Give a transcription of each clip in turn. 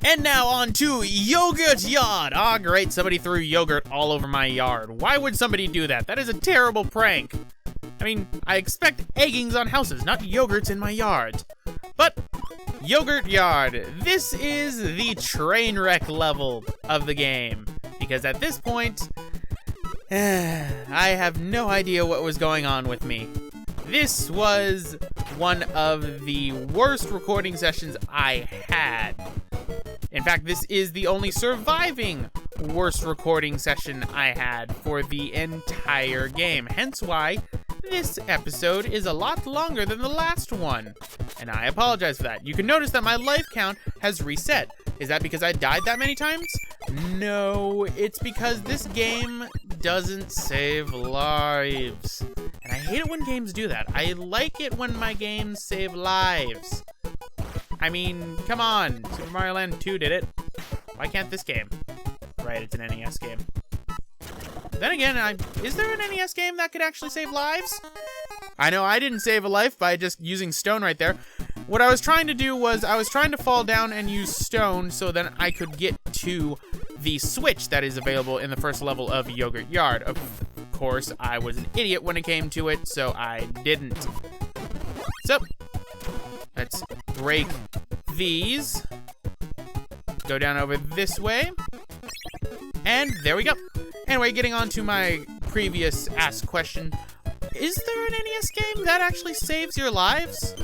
And now on to Yogurt Yard. Ah, great, somebody threw yogurt all over my yard. Why would somebody do that? That is a terrible prank. I mean, I expect eggings on houses, not yogurts in my yard. But, Yogurt Yard, this is the Trainwreck level of the game. Because at this point, I have no idea what was going on with me. This was one of the worst recording sessions I had. In fact, this is the only surviving worst recording session I had for the entire game. Hence why this episode is a lot longer than the last one. And I apologize for that. You can notice that my life count has reset. Is that because I died that many times? No, it's because this game doesn't save lives. And I hate it when games do that. I like it when my games save lives. I mean, come on. Super Mario Land 2 did it. Why can't this game? Right, it's an NES game. Then again, is there an NES game that could actually save lives? I know I didn't save a life by just using stone right there. What I was trying to do was I was trying to fall down and use stone so then I could get to the switch that is available in the first level of Yogurt Yard. Of course, I was an idiot when it came to it, so I didn't. So, let's break these. Go down over this way. And there we go. Anyway, getting on to my previous asked question. Is there an NES game that actually saves your lives?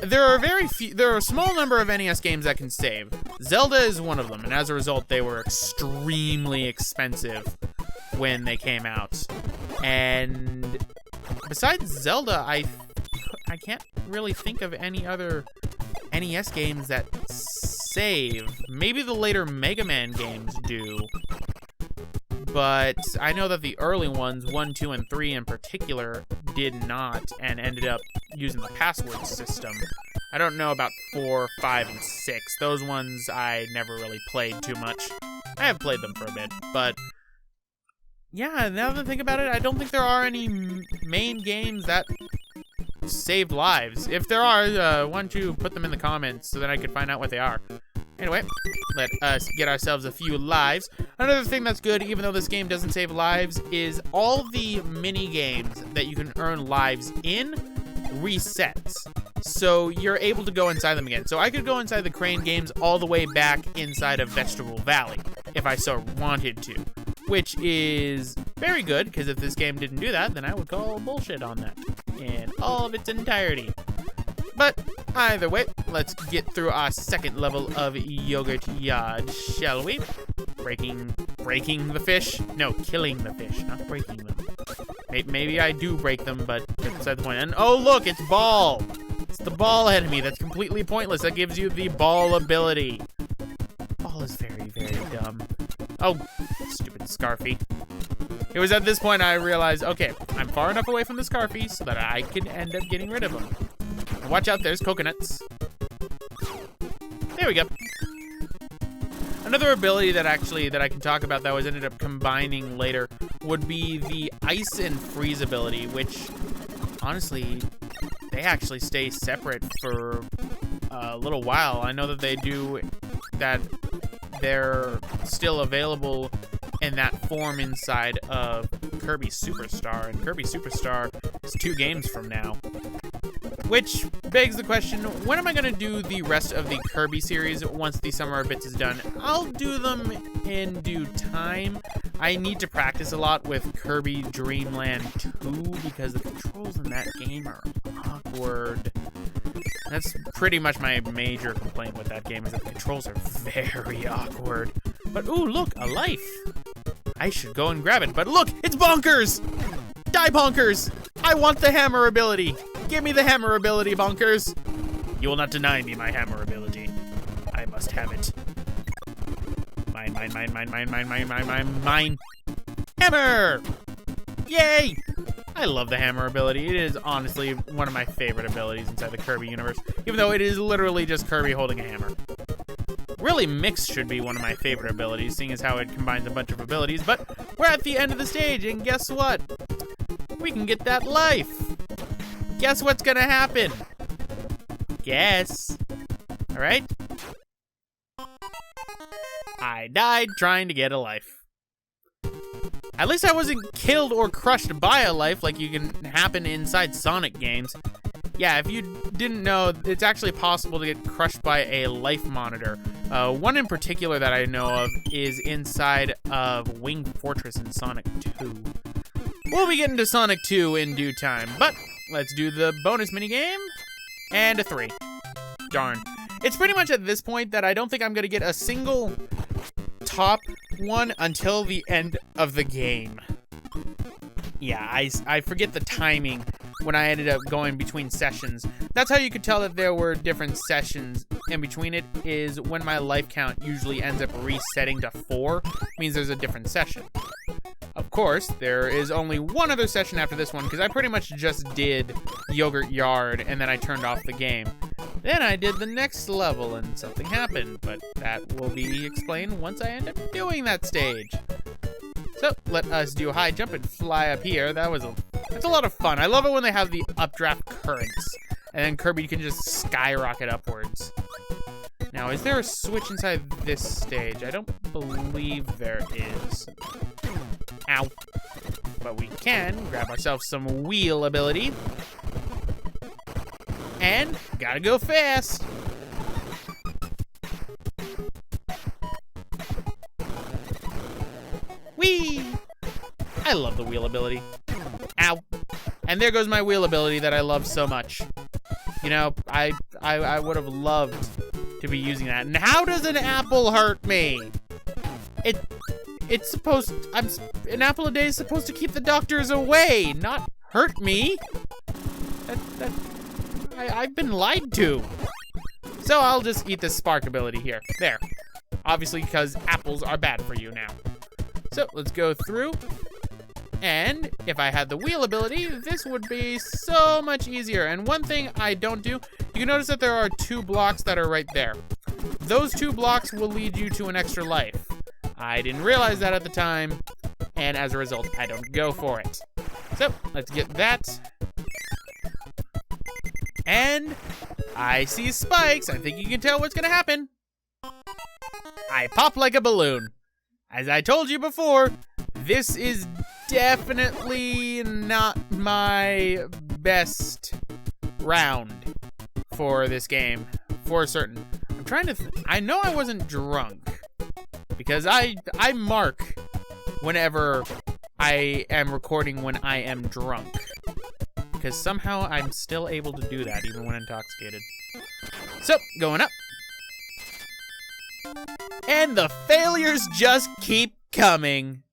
There are a small number of NES games that can save. Zelda is one of them, and as a result, they were extremely expensive when they came out. And besides Zelda, I can't really think of any other NES games that save. Maybe the later Mega Man games do. But I know that the early ones, 1, 2, and 3 in particular, did not and ended up using the password system. I don't know about 4, 5, and 6. Those ones I never really played too much. I have played them for a bit, but yeah, now that I think about it, I don't think there are any main games that saved lives. If there are, why don't you put them in the comments so that I can find out what they are. Anyway, let us get ourselves a few lives. Another thing that's good, even though this game doesn't save lives, is all the mini games that you can earn lives in resets. So you're able to go inside them again. So I could go inside the crane games all the way back inside of Vegetable Valley if I so wanted to. Which is very good, because if this game didn't do that, then I would call bullshit on that in all of its entirety. But either way, let's get through our second level of Yogurt Yard, shall we? Breaking the fish? No, killing the fish, not breaking them. Maybe I do break them, but that's beside the point. And oh look, it's ball! It's the ball enemy. That's completely pointless. That gives you the ball ability. Ball is very, very dumb. Oh, stupid Scarfy. It was at this point I realized, okay, I'm far enough away from the Scarfy so that I can end up getting rid of him. Watch out, there's coconuts. There we go. Another ability that I can talk about that was ended up combining later would be the ice and freeze ability, which honestly, they actually stay separate for a little while. I know that they do that. They're still available in that form inside of Kirby Superstar, and Kirby Superstar is 2 games from now. Which begs the question, when am I going to do the rest of the Kirby series once the Summer of Bits is done? I'll do them in due time. I need to practice a lot with Kirby Dream Land 2 because the controls in that game are awkward. That's pretty much my major complaint with that game, is that the controls are very awkward. But ooh, look, a life. I should go and grab it, but look, it's Bonkers! Die, Bonkers! I want the hammer ability! Give me the hammer ability, Bonkers! You will not deny me my hammer ability. I must have it. Mine, mine, mine, mine, mine, mine, mine, mine, mine, mine. Hammer! Yay! I love the hammer ability. It is honestly one of my favorite abilities inside the Kirby universe, even though it is literally just Kirby holding a hammer. Really, Mix should be one of my favorite abilities, seeing as how it combines a bunch of abilities, but we're at the end of the stage, and guess what? We can get that life. Guess what's gonna happen? Guess. Alright? I died trying to get a life. At least I wasn't killed or crushed by a life like you can happen inside Sonic games. Yeah, if you didn't know, it's actually possible to get crushed by a life monitor. One in particular that I know of is inside of Wing Fortress in Sonic 2. We'll be getting to Sonic 2 in due time, but let's do the bonus minigame. And a 3. Darn. It's pretty much at this point that I don't think I'm going to get a single top one until the end of the game. Yeah, I forget the timing when I ended up going between sessions. That's how you could tell that there were different sessions in between it, is when my life count usually ends up resetting to 4. Means there's a different session. Of course, there is only one other session after this one, because I pretty much just did Yogurt Yard, and then I turned off the game. Then I did the next level, and something happened, but that will be explained once I end up doing that stage. So, let us do a high jump and fly up here. That's a lot of fun. I love it when they have the updraft currents, and then Kirby can just skyrocket upwards. Now, is there a switch inside this stage? I don't believe there is. Ow. But we can grab ourselves some wheel ability. And gotta go fast. Whee! I love the wheel ability. Ow. And there goes my wheel ability that I love so much. You know, I would have loved to be using that. And how does an apple hurt me? It's supposed, an apple a day is supposed to keep the doctors away, not hurt me. I've been lied to. So I'll just eat this spark ability here. There. Obviously, because apples are bad for you now. So let's go through. And if I had the wheel ability, this would be so much easier. And one thing I don't do, you can notice that there are 2 blocks that are right there. Those 2 blocks will lead you to an extra life. I didn't realize that at the time, and as a result, I don't go for it. So, let's get that. And I see spikes. I think you can tell what's gonna happen. I pop like a balloon. As I told you before, this is definitely not my best round for this game, for certain. I'm trying to I know I wasn't drunk, because I mark whenever I am recording when I am drunk. Because somehow I'm still able to do that even when intoxicated. So, going up. And the failures just keep coming.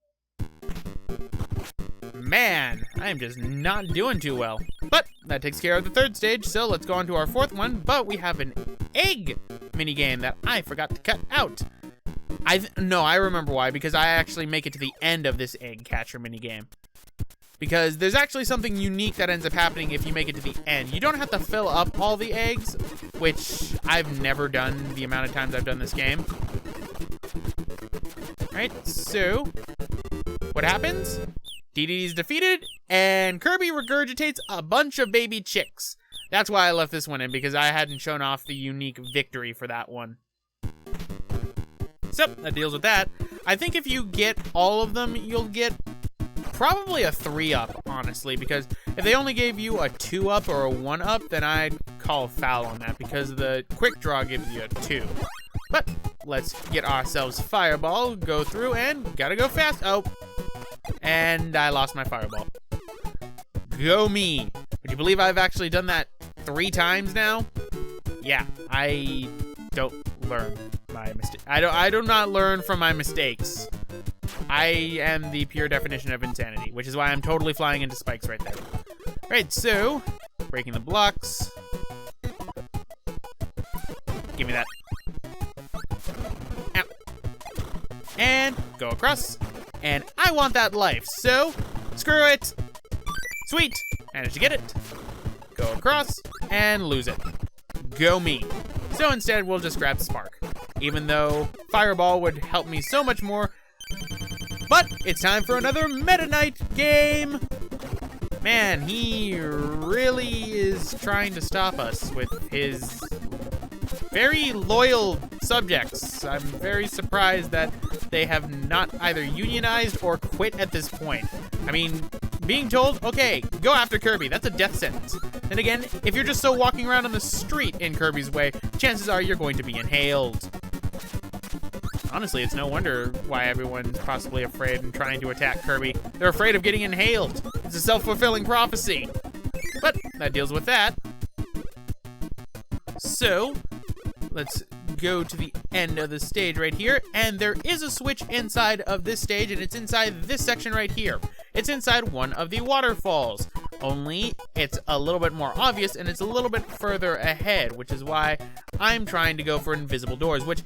Man, I am just not doing too well. But that takes care of the 3rd stage, so let's go on to our 4th one. But we have an egg minigame that I forgot to cut out. No, I remember why, because I actually make it to the end of this egg catcher minigame. Because there's actually something unique that ends up happening if you make it to the end. You don't have to fill up all the eggs, which I've never done the amount of times I've done this game. Right, so what happens? DDD's defeated, and Kirby regurgitates a bunch of baby chicks. That's why I left this one in, because I hadn't shown off the unique victory for that one. So, that deals with that. I think if you get all of them, you'll get probably a 3-up, honestly, because if they only gave you a 2-up or a 1-up, then I'd call foul on that, because the quick draw gives you a 2. But let's get ourselves Fireball, go through, and gotta go fast. Oh, and I lost my Fireball. Go me. Would you believe I've actually done that 3 times now? Yeah, I don't learn my mistake. I do not learn from my mistakes. I am the pure definition of insanity, which is why I'm totally flying into spikes right there. Right, so breaking the blocks. Give me that. Ow. And go across. And I want that life, so screw it. Sweet. Managed to get it. Go across and lose it. Go me. So instead, we'll just grab Spark, even though Fireball would help me so much more. But it's time for another Meta Knight game. Man, he really is trying to stop us with his very loyal subjects. I'm very surprised that they have not either unionized or quit at this point. I mean, being told, okay, go after Kirby, that's a death sentence. And again, if you're just so walking around on the street in Kirby's way, chances are you're going to be inhaled. Honestly, it's no wonder why everyone's possibly afraid and trying to attack Kirby. They're afraid of getting inhaled. It's a self-fulfilling prophecy. But that deals with that. So, let's go to the end of the stage right here, and there is a switch inside of this stage, and it's inside this section right here. It's inside one of the waterfalls, only it's a little bit more obvious, and it's a little bit further ahead, which is why I'm trying to go for invisible doors, which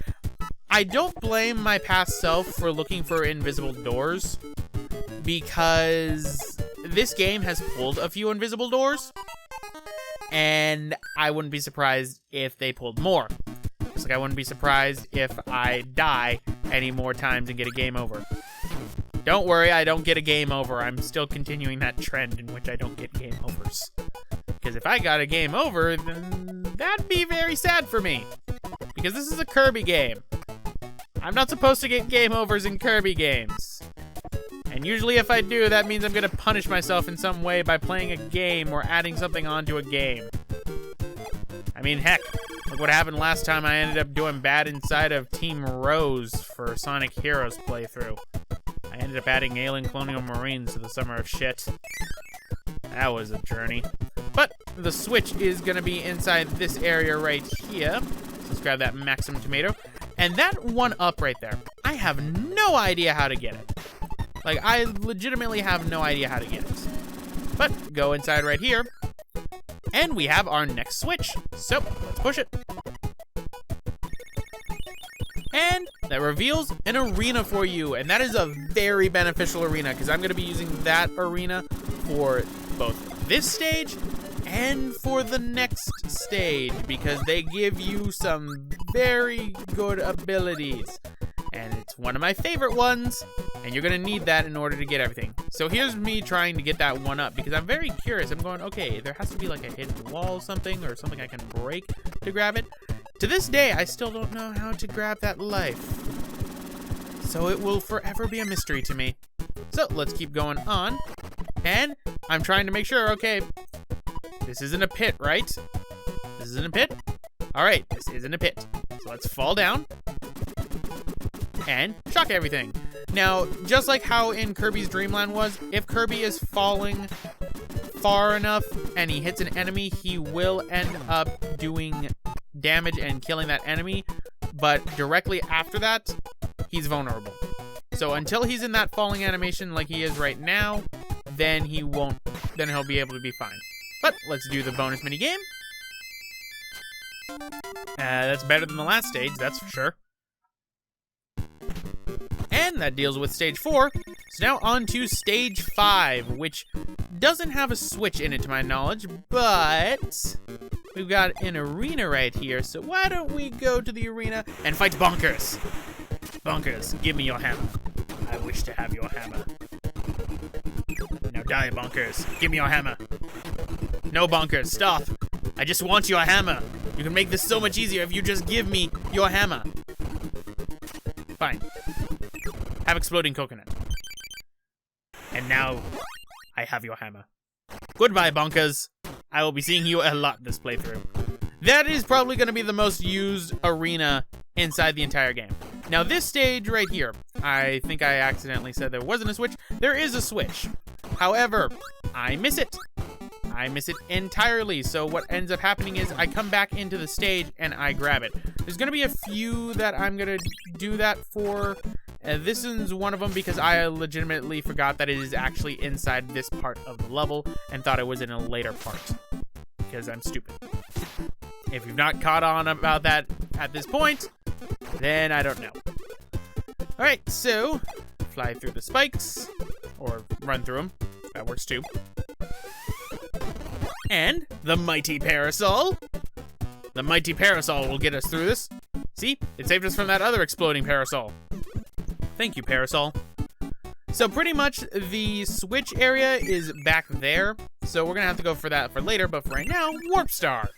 I don't blame my past self for looking for invisible doors, because this game has pulled a few invisible doors, and I wouldn't be surprised if they pulled more. Just like I wouldn't be surprised if I die any more times and get a game over. Don't worry, I don't get a game over. I'm still continuing that trend in which I don't get game overs. Because if I got a game over, then that'd be very sad for me. Because this is a Kirby game. I'm not supposed to get game overs in Kirby games. And usually if I do, that means I'm going to punish myself in some way by playing a game or adding something onto a game. I mean, heck, look what happened last time I ended up doing bad inside of Team Rose for Sonic Heroes playthrough. I ended up adding alien colonial marines to the summer of shit. That was a journey. But the switch is going to be inside this area right here. So let's grab that Maximum Tomato. And that one up right there, I have no idea how to get it. Like, I legitimately have no idea how to get it. But go inside right here, and we have our next switch. So, let's push it. And that reveals an arena for you, and that is a very beneficial arena, because I'm going to be using that arena for both this stage and for the next stage, because they give you some very good abilities. And it's one of my favorite ones, and you're going to need that in order to get everything. So here's me trying to get that one up, because I'm very curious. I'm going, okay, there has to be like a hidden wall or something I can break to grab it. To this day, I still don't know how to grab that life. So it will forever be a mystery to me. So let's keep going on. And I'm trying to make sure, okay, this isn't a pit, right? This isn't a pit? All right, this isn't a pit. So let's fall down and shock everything. Now, just like how in Kirby's Dream Land was, if Kirby is falling far enough and he hits an enemy, he will end up doing damage and killing that enemy, but directly after that, he's vulnerable. So until he's in that falling animation like he is right now, then he'll be able to be fine. But let's do the bonus minigame. That's better than the last stage, that's for sure. And that deals with stage 4. So now on to stage 5, which doesn't have a switch in it to my knowledge, but we've got an arena right here. So why don't we go to the arena and fight Bonkers? Bonkers, give me your hammer. I wish to have your hammer. Now die, Bonkers. Give me your hammer. No, Bonkers, stop. I just want your hammer. You can make this so much easier if you just give me your hammer. Fine. Have exploding coconut. And now, I have your hammer. Goodbye, Bonkers. I will be seeing you a lot this playthrough. That is probably going to be the most used arena inside the entire game. Now, this stage right here, I think I accidentally said there wasn't a switch. There is a switch. However, I miss it. I miss it entirely. So what ends up happening is I come back into the stage and I grab it. There's going to be a few that I'm going to do that for. This is one of them because I legitimately forgot that it is actually inside this part of the level and thought it was in a later part. Because I'm stupid. If you've not caught on about that at this point, then I don't know. Alright, so fly through the spikes, or run through them. That works too. And the mighty parasol. The mighty parasol will get us through this. See, it saved us from that other exploding parasol. Thank you, parasol. So pretty much the switch area is back there. So we're gonna have to go for that for later, but for right now, Warp Star.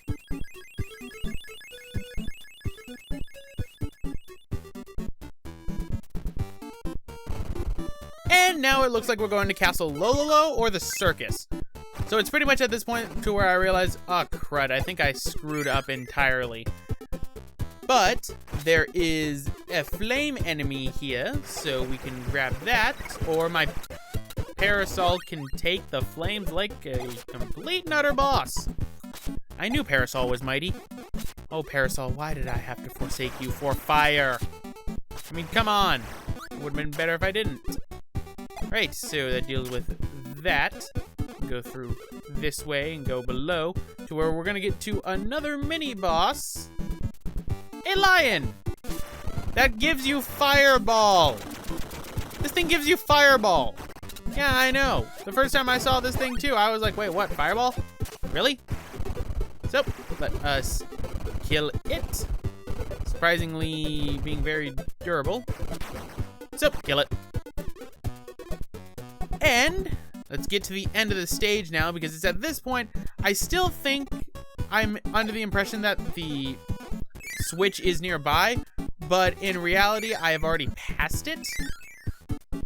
And now it looks like we're going to Castle Lololo or the circus. So it's pretty much at this point to where I realize, oh crud, I think I screwed up entirely. But there is a flame enemy here, so we can grab that, or my Parasol can take the flames like a complete and utter boss. I knew Parasol was mighty. Oh, Parasol, why did I have to forsake you for fire? I mean, come on. It would have been better if I didn't. Right, so that deals with that. Go through this way and go below to where we're going to get to another mini-boss. A lion! That gives you Fireball. This thing gives you Fireball. Yeah, I know. The first time I saw this thing too, I was like, wait, what? Fireball? Really? So, let us kill it. Surprisingly being very durable. So, kill it. And let's get to the end of the stage now, because it's at this point, I still think I'm under the impression that the switch is nearby, but in reality, I have already passed it.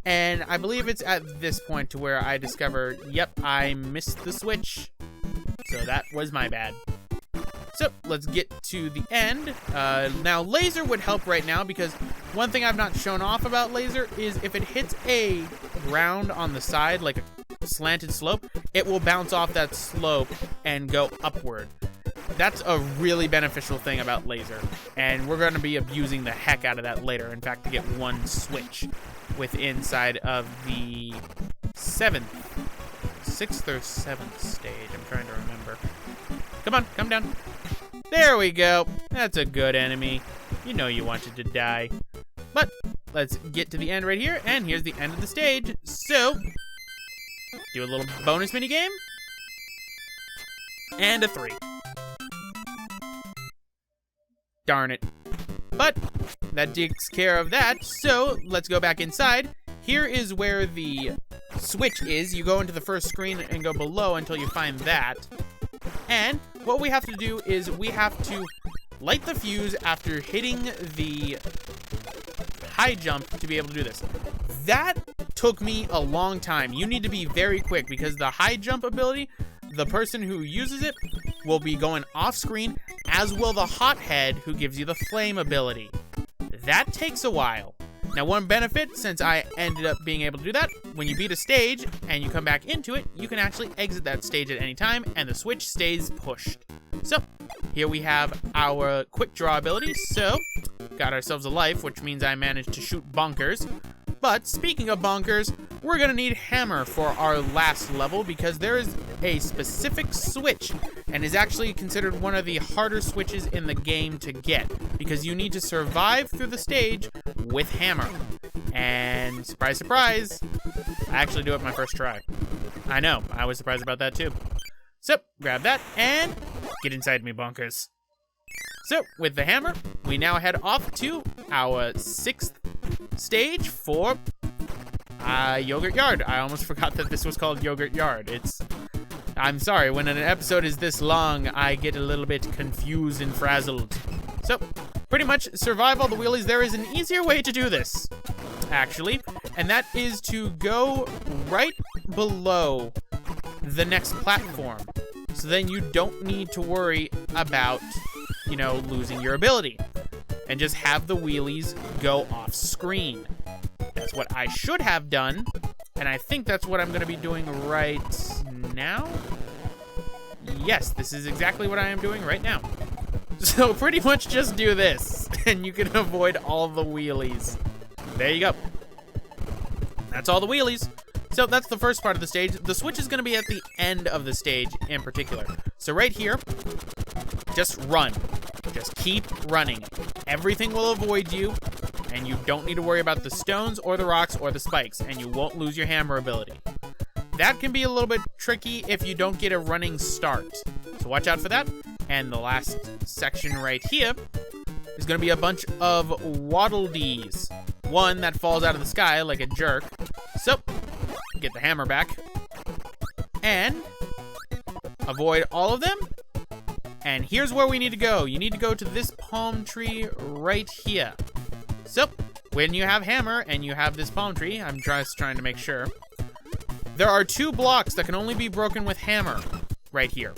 And I believe it's at this point to where I discover, yep, I missed the switch. So that was my bad. So let's get to the end. Now laser would help right now, because one thing I've not shown off about laser is if it hits a ground on the side, like a slanted slope, it will bounce off that slope and go upward. That's a really beneficial thing about laser, and we're going to be abusing the heck out of that later. In fact, to get one switch with inside of the 6th or 7th stage. I'm trying to remember. Come on, come down. There we go. That's a good enemy. You know you wanted to die. But let's get to the end right here, and here's the end of the stage. So, do a little bonus mini game. And a 3. Darn it. But that takes care of that, so let's go back inside. Here is where the switch is. You go into the first screen and go below until you find that. And what we have to do is we have to light the fuse after hitting the high jump to be able to do this. That took me a long time. You need to be very quick, because the high jump ability, the person who uses it will be going off screen, as will the hothead who gives you the flame ability. That takes a while. Now, one benefit, since I ended up being able to do that, when you beat a stage and you come back into it, you can actually exit that stage at any time, and the switch stays pushed. So, here we have our quick draw ability. So, got ourselves a life, which means I managed to shoot bonkers. But speaking of bonkers, we're gonna need hammer for our last level, because there is a specific switch and is actually considered one of the harder switches in the game to get, because you need to survive through the stage with hammer. And surprise, surprise, I actually do it my first try. I know, I was surprised about that too. So, grab that and get inside me, bonkers. So, with the hammer, we now head off to our 6th stage for Yogurt Yard. I almost forgot that this was called Yogurt Yard. I'm sorry, when an episode is this long, I get a little bit confused and frazzled. So, pretty much survive all the wheelies. There is an easier way to do this, actually, and that is to go right below the next platform. So then you don't need to worry about, you know, losing your ability, and just have the wheelies go off screen. That's what I should have done, and I think that's what I'm going to be doing right now. Yes, this is exactly what I am doing right now. So pretty much just do this, and you can avoid all the wheelies. There you go. That's all the wheelies. So that's the first part of the stage. The switch is going to be at the end of the stage in particular. So right here, just run. Just keep running. Everything will avoid you, and you don't need to worry about the stones or the rocks or the spikes, and you won't lose your hammer ability. That can be a little bit tricky if you don't get a running start. So watch out for that. And the last section right here is going to be a bunch of Waddle Dees. One that falls out of the sky like a jerk. So, get the hammer back. And avoid all of them. And here's where we need to go. You need to go to this palm tree right here. So, when you have hammer and you have this palm tree, I'm just trying to make sure, there are 2 blocks that can only be broken with hammer right here.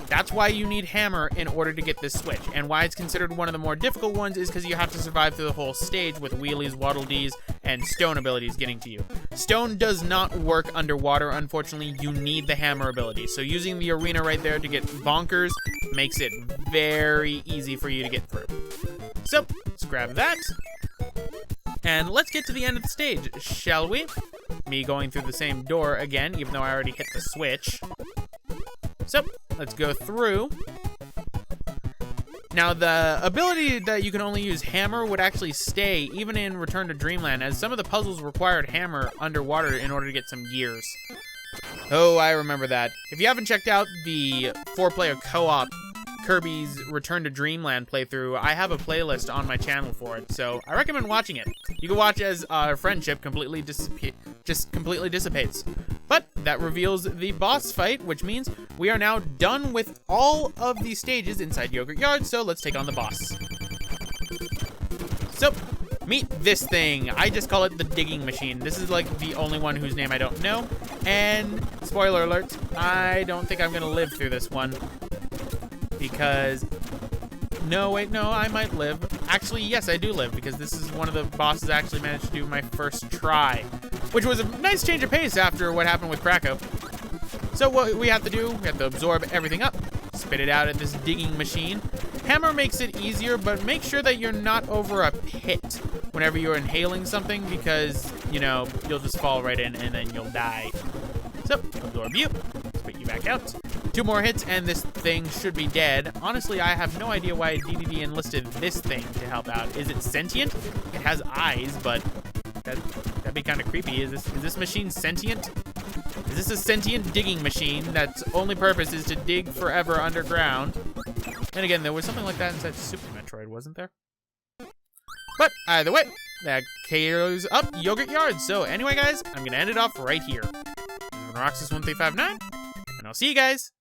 That's why you need hammer in order to get this switch, and why it's considered one of the more difficult ones is because you have to survive through the whole stage with wheelies, waddle dees, and stone abilities getting to you. Stone does not work underwater, unfortunately. You need the hammer ability, so using the arena right there to get bonkers makes it very easy for you to get through. So, let's grab that, and let's get to the end of the stage, shall we? Me going through the same door again, even though I already hit the switch. So, let's go through. Now, the ability that you can only use hammer would actually stay even in Return to Dreamland, as some of the puzzles required hammer underwater in order to get some gears. Oh, I remember that. If you haven't checked out the 4-player co-op Kirby's Return to Dreamland playthrough, I have a playlist on my channel for it, so I recommend watching it. You can watch as our friendship completely dissipates. But that reveals the boss fight, which means we are now done with all of the stages inside Yogurt Yard, so let's take on the boss. So, meet this thing. I just call it the digging machine. This is like the only one whose name I don't know. And, spoiler alert, I don't think I'm gonna live through this one. Because, no, wait, no, I might live. Actually, yes, I do live, because this is one of the bosses I actually managed to do my first try, which was a nice change of pace after what happened with Krakow. So what we have to do, we have to absorb everything up, spit it out at this digging machine. Hammer makes it easier, but make sure that you're not over a pit whenever you're inhaling something, because, you know, you'll just fall right in and then you'll die. So, absorb you, spit you back out. 2 more hits and this thing should be dead. Honestly, I have no idea why DDD enlisted this thing to help out. Is it sentient? It has eyes, but that'd be kind of creepy. Is this machine sentient? Is this a sentient digging machine that's only purpose is to dig forever underground? And again, there was something like that inside Super Metroid, wasn't there? But either way, that clears up Yogurt Yard. So anyway, guys, I'm gonna end it off right here. This is Roxas1359, and I'll see you guys